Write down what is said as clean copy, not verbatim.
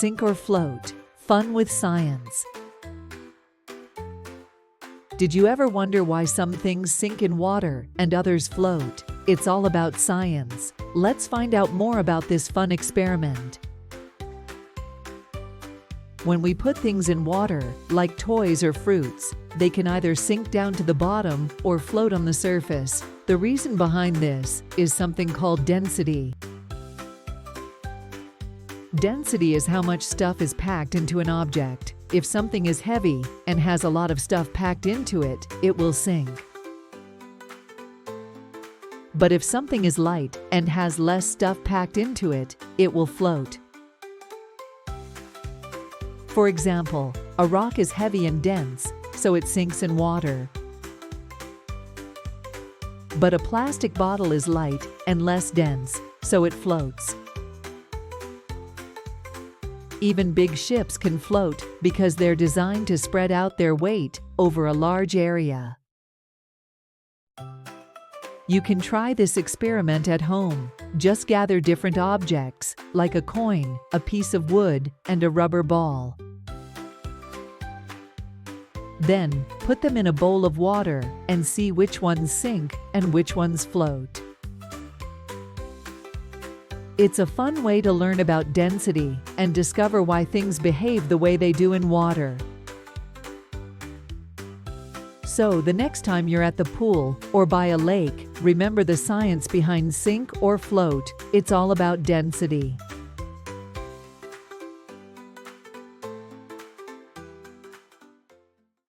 Sink or float? Fun with science. Did you ever wonder why some things sink in water and others float? It's all about science. Let's find out more about this fun experiment. When we put things in water, like toys or fruits, they can either sink down to the bottom or float on the surface. The reason behind this is something called density. Density is how much stuff is packed into an object. If something is heavy and has a lot of stuff packed into it, it will sink. But if something is light and has less stuff packed into it, it will float. For example, a rock is heavy and dense, so it sinks in water. But a plastic bottle is light and less dense, so it floats. Even big ships can float because they're designed to spread out their weight over a large area. You can try this experiment at home. Just gather different objects, like a coin, a piece of wood, and a rubber ball. Then, put them in a bowl of water and see which ones sink and which ones float. It's a fun way to learn about density and discover why things behave the way they do in water. So, the next time you're at the pool or by a lake, remember the science behind sink or float. It's all about density.